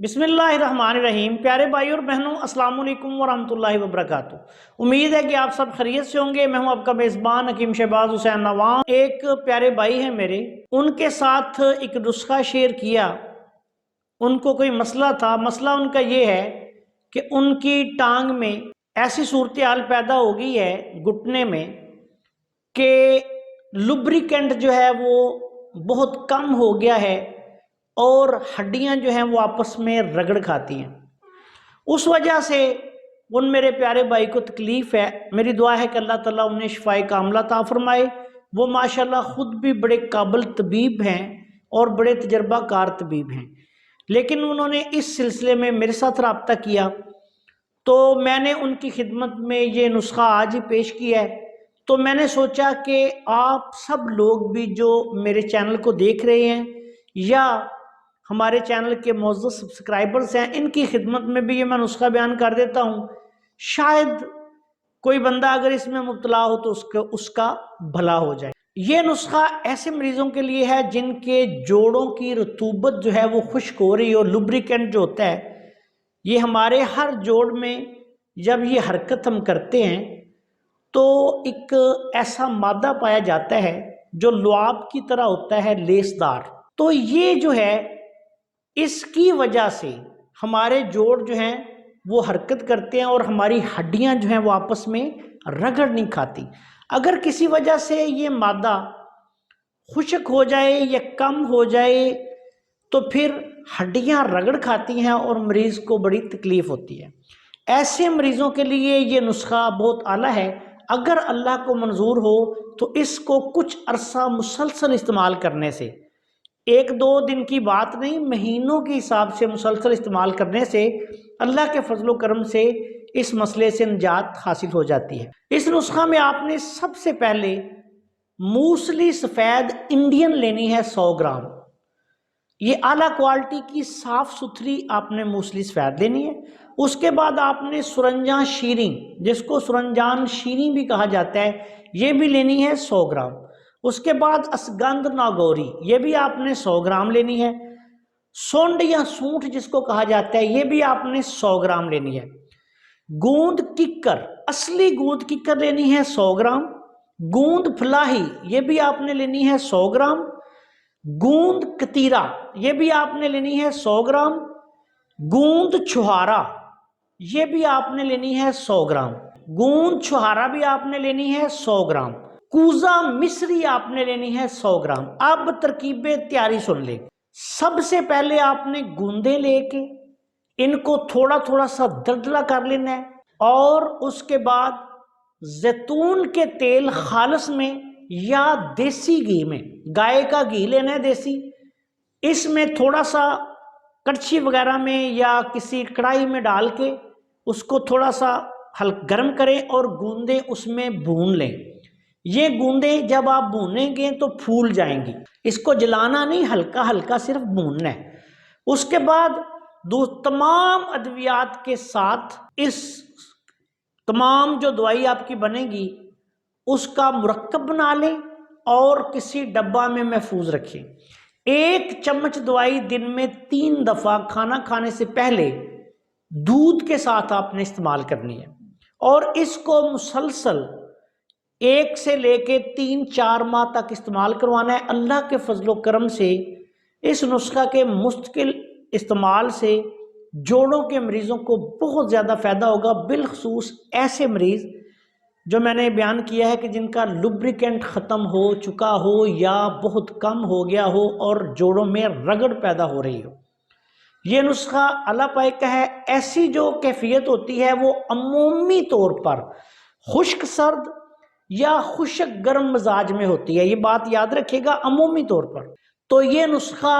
बिस्मिल्लाहिर्रहमानिर्रहीम। प्यारे भाई और बहनों, अस्सलाम वालेकुम वरहमतुल्लाहि वबरकातुहू। उम्मीद है कि आप सब खैरियत से होंगे। मैं हूं आपका मेज़बान हकीम शहबाज हुसैन नवाम। एक प्यारे भाई हैं मेरे, उनके साथ एक नुस्खा शेयर किया। उनको कोई मसला था। मसला उनका ये है कि उनकी टांग में ऐसी सूरत हाल पैदा हो गई है घुटने में कि लुब्रिकेंट जो है वो बहुत कम हो गया है और हड्डियां जो हैं वो आपस में रगड़ खाती हैं। उस वजह से उन मेरे प्यारे भाई को तकलीफ़ है। मेरी दुआ है कि अल्लाह ताला उन्हें शिफाए कामला अता फरमाए। वो माशाल्लाह खुद भी बड़े काबिल तबीब हैं और बड़े तजर्बाकार तबीब हैं, लेकिन उन्होंने इस सिलसिले में मेरे साथ रब्ता किया तो मैंने उनकी खिदमत में ये नुस्खा आज ही पेश किया है। तो मैंने सोचा कि आप सब लोग भी जो मेरे चैनल को देख रहे हैं या हमारे चैनल के मौजूद सब्सक्राइबर्स हैं, इनकी खिदमत में भी ये मैं नुस्खा बयान कर देता हूँ। शायद कोई बंदा अगर इसमें मुब्तला हो तो उसका भला हो जाए। ये नुस्खा ऐसे मरीजों के लिए है जिनके जोड़ों की रतूबत जो है वो खुश्क हो रही हो। लुब्रिकेंट जो होता है ये हमारे हर जोड़ में जब ये हरकत हम करते हैं तो एक ऐसा मादा पाया जाता है जो लुआब की तरह होता है, लेसदार। तो ये जो है इसकी वजह से हमारे जोड़ जो हैं वो हरकत करते हैं और हमारी हड्डियां जो हैं वो आपस में रगड़ नहीं खाती। अगर किसी वजह से ये मादा खुश्क हो जाए या कम हो जाए तो फिर हड्डियां रगड़ खाती हैं और मरीज को बड़ी तकलीफ होती है। ऐसे मरीजों के लिए ये नुस्खा बहुत आला है। अगर अल्लाह को मंजूर हो तो इसको कुछ अरसा मुसलसल इस्तेमाल करने से, एक दो दिन की बात नहीं, महीनों के हिसाब से मुसलसल इस्तेमाल करने से अल्लाह के फजलो करम से इस मसले से निजात हासिल हो जाती है। इस नुस्खा में आपने सबसे पहले मूसली सफ़ेद इंडियन लेनी है 100 ग्राम। ये आला क्वालिटी की साफ सुथरी आपने मूसली सफ़ेद लेनी है। उसके बाद आपने सुरंजान शीरी, जिसको सुरंजान शीरी भी कहा जाता है, ये भी लेनी है 100 ग्राम। उसके बाद असगंध नागौरी, ये भी आपने 100 ग्राम लेनी है। सोंड या सूंठ जिसको कहा जाता है, ये भी आपने 100 ग्राम लेनी है। गूंद किक्कर, असली गूंद किक्कर लेनी है 100 ग्राम। गूंद फलाही, ये भी आपने लेनी है 100 ग्राम। गूंद कतीरा, ये भी आपने लेनी है 100 ग्राम। गूंद छुहारा, ये भी आपने लेनी है 100 ग्राम। गूंद छुहारा भी आपने लेनी है 100 ग्राम। कूजा मिश्री आपने लेनी है 100 ग्राम। अब तरकीबें तैयारी सुन ले। सबसे पहले आपने गूंदे लेके इनको थोड़ा थोड़ा सा दरदरा कर लेना है और उसके बाद जैतून के तेल खालस में या देसी घी में, गाय का घी लेना है देसी, इसमें थोड़ा सा कड़छी वगैरह में या किसी कढ़ाई में डाल के उसको थोड़ा सा हल्का गर्म करें और गूंदे उसमें भून लें। ये गूंदे जब आप भूनेंगे तो फूल जाएंगी। इसको जलाना नहीं, हल्का हल्का सिर्फ भूनना है। उसके बाद तमाम अद्वियात के साथ इस तमाम जो दवाई आपकी बनेगी उसका मुरक्कब बना लें और किसी डब्बा में महफूज रखें। 1 चम्मच दवाई दिन में 3 दफ़ा खाना खाने से पहले दूध के साथ आपने इस्तेमाल करनी है और इसको मुसलसल 1 से लेके 3-4 माह तक इस्तेमाल करवाना है। अल्लाह के फजलो करम से इस नुस्खा के मुस्तकिल इस्तेमाल से जोड़ों के मरीज़ों को बहुत ज़्यादा फ़ायदा होगा। बिलखसूस ऐसे मरीज़ जो मैंने बयान किया है कि जिनका लुब्रिकेंट ख़त्म हो चुका हो या बहुत कम हो गया हो और जोड़ों में रगड़ पैदा हो रही हो। ये नुस्खा अल्लाह पाक का है। ऐसी जो कैफियत होती है वो अमूमी तौर पर खुश्क सर्द या खुश्क गर्म मिजाज में होती है। ये बात याद रखिएगा, अमूमी तौर पर। तो ये नुस्खा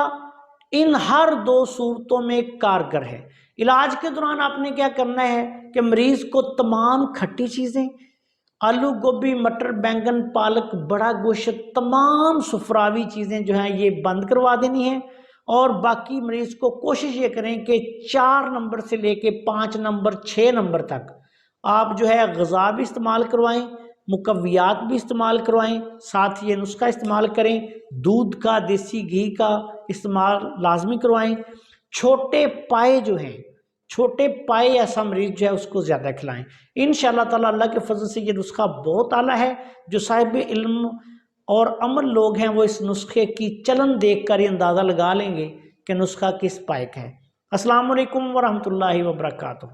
इन हर 2 सूरतों में कारगर है। इलाज के दौरान आपने क्या करना है कि मरीज को तमाम खट्टी चीज़ें, आलू गोभी मटर बैंगन पालक बड़ा गोश्त, तमाम सुफरावी चीज़ें जो हैं ये बंद करवा देनी है और बाकी मरीज को कोशिश ये करें कि 4 नंबर से लेके 5 नंबर 6 नंबर तक आप जो है ग़िज़ा भी इस्तेमाल करवाएं, मुकव्वियात भी इस्तेमाल करवाएं, साथ ये नुस्खा इस्तेमाल करें। दूध का, देसी घी का इस्तेमाल लाजमी करवाएं। چھوٹے پائے جو ہیں، چھوٹے پائے ایسا مریض جو ہے اس کو زیادہ کھلائیں انشاءاللہ تعالی۔ اللہ کے فضل سے یہ نسخہ بہت اعلیٰ ہے۔ جو صاحب علم اور عمل لوگ ہیں وہ اس نسخے کی چلن دیکھ کر یہ اندازہ لگا لیں گے کہ نسخہ کس پائے کا ہے۔ السلام علیکم ورحمۃ اللہ وبرکاتہ۔